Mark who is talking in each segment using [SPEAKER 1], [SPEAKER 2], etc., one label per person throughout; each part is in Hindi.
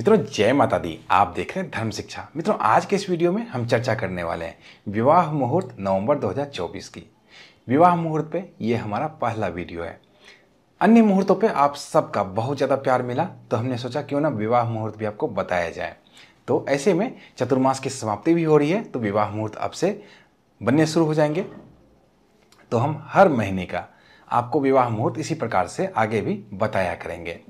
[SPEAKER 1] मित्रों जय माता दी। आप देख रहे हैं धर्म शिक्षा। मित्रों आज के इस वीडियो में हम चर्चा करने वाले हैं विवाह मुहूर्त नवंबर 2024 की। विवाह मुहूर्त पे ये हमारा पहला वीडियो है। अन्य मुहूर्तों पे आप सबका बहुत ज़्यादा प्यार मिला तो हमने सोचा क्यों ना विवाह मुहूर्त भी आपको बताया जाए। तो ऐसे में चतुर्मास की समाप्ति भी हो रही है तो विवाह मुहूर्त अब से बनने शुरू हो जाएंगे। तो हम हर महीने का आपको विवाह मुहूर्त इसी प्रकार से आगे भी बताया करेंगे।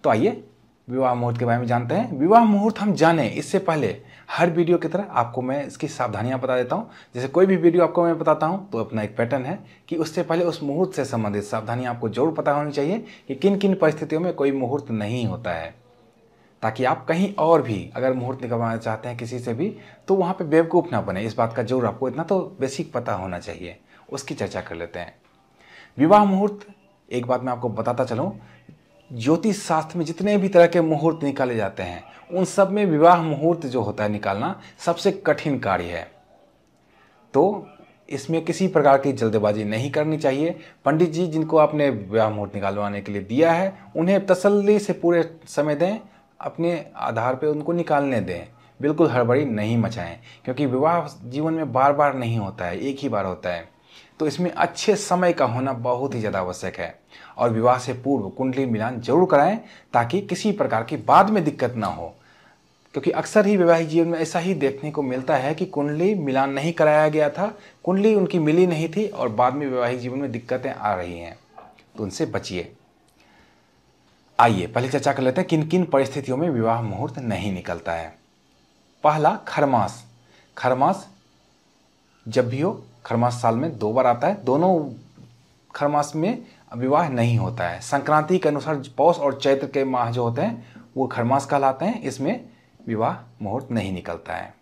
[SPEAKER 1] तो आइए विवाह मुहूर्त के बारे में जानते हैं। विवाह मुहूर्त हम जाने इससे पहले हर वीडियो की तरह आपको मैं इसकी सावधानियां बता देता हूं। जैसे कोई भी वीडियो आपको मैं बताता हूं तो अपना एक पैटर्न है कि उससे पहले उस मुहूर्त से संबंधित सावधानियां आपको जरूर पता होनी चाहिए कि किन किन परिस्थितियों में कोई मुहूर्त नहीं होता है, ताकि आप कहीं और भी अगर मुहूर्त निकलवाना चाहते हैं किसी से भी तो वहाँ पर बेवकूफ़ ना बने। इस बात का जरूर आपको इतना तो बेसिक पता होना चाहिए। उसकी चर्चा कर लेते हैं। विवाह मुहूर्त, एक बात मैं आपको बताता चलूँ, ज्योतिष शास्त्र में जितने भी तरह के मुहूर्त निकाले जाते हैं उन सब में विवाह मुहूर्त जो होता है निकालना सबसे कठिन कार्य है। तो इसमें किसी प्रकार की जल्दबाजी नहीं करनी चाहिए। पंडित जी जिनको आपने विवाह मुहूर्त निकालवाने के लिए दिया है उन्हें तसल्ली से पूरे समय दें, अपने आधार पर उनको निकालने दें, बिल्कुल हड़बड़ी नहीं मचाएं, क्योंकि विवाह जीवन में बार बार नहीं होता है, एक ही बार होता है। तो इसमें अच्छे समय का होना बहुत ही ज़्यादा आवश्यक है। और विवाह से पूर्व कुंडली मिलान जरूर कराएं ताकि किसी प्रकार की बाद में दिक्कत ना हो, क्योंकि अक्सर ही वैवाहिक जीवन में ऐसा ही देखने को मिलता है कि कुंडली मिलान नहीं कराया गया था, कुंडली उनकी मिली नहीं थी और बाद में वैवाहिक जीवन में दिक्कतें आ रही हैं। तो उनसे बचिए। आइए पहले चर्चा कर लेते हैं किन किन परिस्थितियों में विवाह मुहूर्त नहीं निकलता है। पहला, खरमास। खरमास जब भी हो, खरमास साल में 2 बार आता है, दोनों खरमास में विवाह नहीं होता है। संक्रांति के अनुसार पौष और चैत्र के माह जो होते हैं वो खरमास कहलाते हैं, इसमें विवाह मुहूर्त नहीं निकलता है।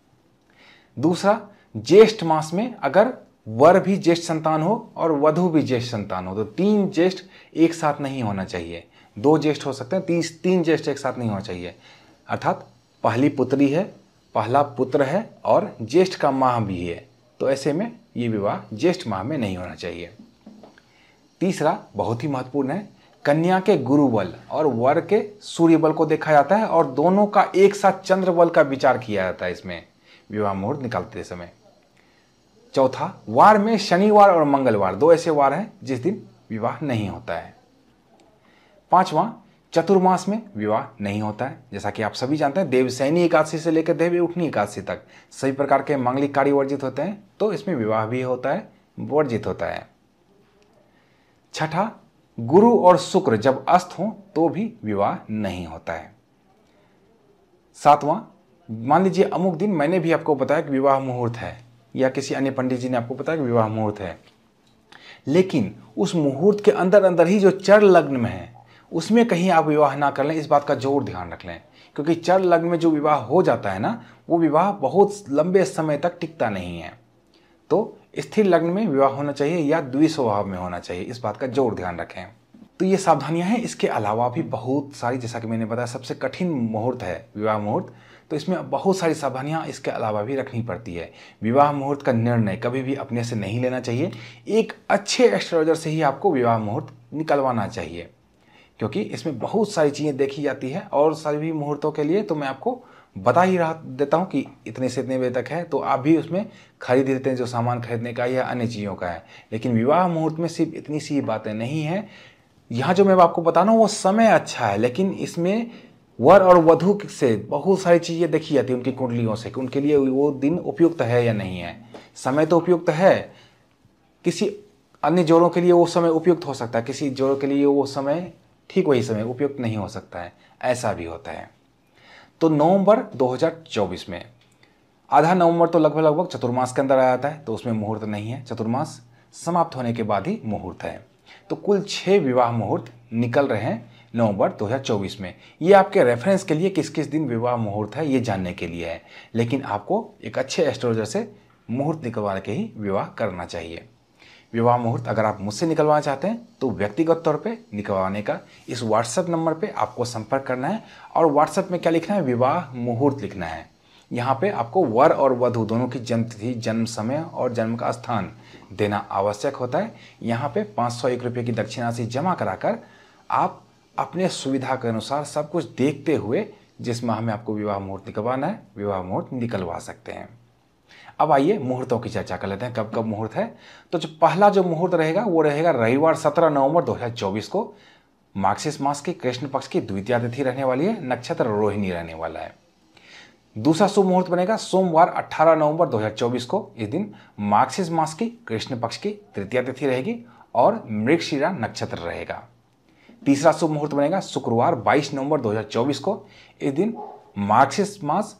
[SPEAKER 1] दूसरा, ज्येष्ठ मास में अगर वर भी ज्येष्ठ संतान हो और वधू भी ज्येष्ठ संतान हो तो 3 ज्येष्ठ एक साथ नहीं होना चाहिए। 2 ज्येष्ठ हो सकते हैं, 3 ज्येष्ठ एक साथ नहीं होना चाहिए। अर्थात पहली पुत्री है, पहला पुत्र है और ज्येष्ठ का माह भी है, तो ऐसे में ये विवाह ज्येष्ठ माह में नहीं होना चाहिए। तीसरा बहुत ही महत्वपूर्ण है, कन्या के गुरु बल और वर के सूर्य बल को देखा जाता है और दोनों का एक साथ चंद्र बल का विचार किया जाता है इसमें विवाह मुहूर्त निकालते समय। चौथा, वार में शनिवार और मंगलवार 2 ऐसे वार हैं जिस दिन विवाह नहीं होता है। पांचवा, चतुर्मास में विवाह नहीं होता है। जैसा कि आप सभी जानते हैं देवशयनी एकादशी से लेकर देवी उठनी एकादशी तक सभी प्रकार के मांगलिक कार्य वर्जित होते हैं, तो इसमें विवाह भी होता है, वर्जित होता है। छठा, गुरु और शुक्र जब अस्त हो तो भी विवाह नहीं होता है। सातवां, मान लीजिए अमुक दिन मैंने भी आपको बताया कि विवाह मुहूर्त है या किसी अन्य पंडित जी ने आपको बताया कि विवाह मुहूर्त है, लेकिन उस मुहूर्त के अंदर अंदर ही जो चर लग्न में है उसमें कहीं आप विवाह ना कर लें, इस बात का जरूर ध्यान रख लें। क्योंकि चर लग्न में जो विवाह हो जाता है ना, वो विवाह बहुत लंबे समय तक टिकता नहीं है। तो स्थिर लग्न में विवाह होना चाहिए या द्विस्वभाव में होना चाहिए, इस बात का जरूर ध्यान रखें। तो ये सावधानियां हैं। इसके अलावा भी बहुत सारी, जैसा कि मैंने बताया सबसे कठिन मुहूर्त है विवाह मुहूर्त, तो इसमें बहुत सारी सावधानियां इसके अलावा भी रखनी पड़ती है। विवाह मुहूर्त का निर्णय कभी भी अपने से नहीं लेना चाहिए। एक अच्छे एस्ट्रोलॉजर से ही आपको विवाह मुहूर्त निकलवाना चाहिए, क्योंकि इसमें बहुत सारी चीज़ें देखी जाती है। और सभी मुहूर्तों के लिए तो मैं आपको बता ही रहा देता हूँ कि इतने से इतने बजे तक है, तो आप भी उसमें खरीद लेते हैं जो सामान खरीदने का या अन्य चीज़ों का है। लेकिन विवाह मुहूर्त में सिर्फ इतनी सी बातें नहीं हैं। यहाँ जो मैं आपको बता रहा हूँ वो समय अच्छा है, लेकिन इसमें वर और वधू से बहुत सारी चीज़ें देखी जाती है उनकी कुंडलियों से कि उनके लिए वो दिन उपयुक्त है या नहीं है। समय तो उपयुक्त है, किसी अन्य जोड़ों के लिए वो समय उपयुक्त हो सकता है, किसी जोड़ों के लिए वो समय ठीक वही समय उपयुक्त नहीं हो सकता है, ऐसा भी होता है। तो नवंबर 2024 में आधा नवंबर तो लगभग चतुर्मास के अंदर आ जाता है, तो उसमें मुहूर्त नहीं है। चतुर्मास समाप्त होने के बाद ही मुहूर्त है। तो कुल 6 विवाह मुहूर्त निकल रहे हैं नवंबर 2024 में। ये आपके रेफरेंस के लिए किस किस दिन विवाह मुहूर्त है ये जानने के लिए है, लेकिन आपको एक अच्छे एस्ट्रोलॉजर से मुहूर्त निकलवा के ही विवाह करना चाहिए। विवाह मुहूर्त अगर आप मुझसे निकलवाना चाहते हैं तो व्यक्तिगत तौर पे निकलवाने का इस व्हाट्सएप नंबर पे आपको संपर्क करना है। और व्हाट्सएप में क्या लिखना है, विवाह मुहूर्त लिखना है। यहाँ पे आपको वर और वधू दोनों की जन्म तिथि, जन्म समय और जन्म का स्थान देना आवश्यक होता है। यहाँ पे 501 रुपये की दक्षिण राशि जमा कराकर आप अपने सुविधा के अनुसार सब कुछ देखते हुए जिस माह में आपको विवाह मुहूर्त निकलवाना है, विवाह मुहूर्त निकलवा सकते हैं। अब आइए मुहूर्तों की चर्चा कर लेते हैं, कब कब मुहूर्त है। तो जो पहला जो मुहूर्त रहेगा वो रहेगा रविवार 17 नवंबर 2024 को। मार्गशीर्ष मास की कृष्ण पक्ष की द्वितीया तिथि रहने वाली है, नक्षत्र रोहिणी रहने वाला है। दूसरा शुभ मुहूर्त बनेगा सोमवार 18 नवंबर 2024 को। इस दिन मार्गशीर्ष मास की कृष्ण पक्ष की तृतीया तिथि रहेगी और मृगशिरा नक्षत्र रहेगा। तीसरा शुभ मुहूर्त बनेगा शुक्रवार 22 नवंबर 2024 को। इस दिन मार्गशीर्ष मास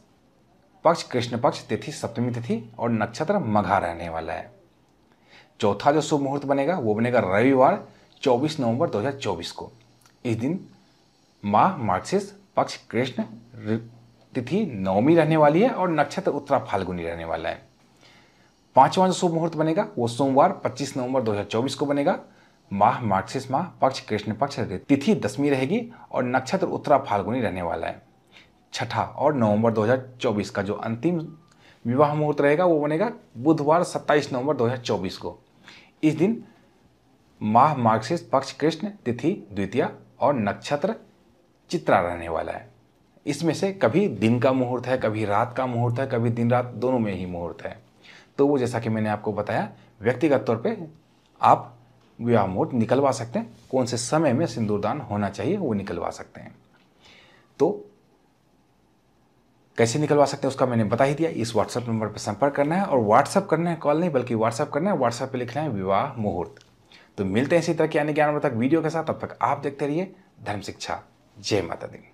[SPEAKER 1] पक्ष कृष्ण पक्ष तिथि सप्तमी तिथि और नक्षत्र मघा रहने वाला है। चौथा जो शुभ मुहूर्त बनेगा वो बनेगा रविवार 24 नवंबर 2024 को। इस दिन माह मार्गशीर्ष पक्ष कृष्ण तिथि नवमी रहने वाली है और नक्षत्र उत्तरा फाल्गुनी रहने वाला है। पांचवा जो शुभ मुहूर्त बनेगा वो सोमवार 25 नवंबर 2024 को बनेगा। माह मार्गशीर्ष माह पक्ष कृष्ण पक्ष तिथि दसवीं रहेगी और नक्षत्र उत्तरा फाल्गुनी रहने वाला है। छठा और नवंबर 2024 का जो अंतिम विवाह मुहूर्त रहेगा वो बनेगा बुधवार 27 नवंबर 2024 को। इस दिन माह मार्गशीर्ष पक्ष कृष्ण तिथि द्वितीया और नक्षत्र चित्रा रहने वाला है। इसमें से कभी दिन का मुहूर्त है, कभी रात का मुहूर्त है, कभी दिन रात दोनों में ही मुहूर्त है। तो वो जैसा कि मैंने आपको बताया, व्यक्तिगत तौर पे आप विवाह मुहूर्त निकलवा सकते हैं। कौन से समय में सिंदूरदान होना चाहिए वो निकलवा सकते हैं। तो कैसे निकलवा सकते हैं उसका मैंने बता ही दिया। इस व्हाट्सएप नंबर पर संपर्क करना है और व्हाट्सएप करना है, कॉल नहीं बल्कि व्हाट्सएप करना है। व्हाट्सएप पे लिखना है विवाह मुहूर्त। तो मिलते हैं इसी तरह के अन्य ज्ञानवर्धक वीडियो के साथ। तब तक आप देखते रहिए धर्म शिक्षा। जय माता दी।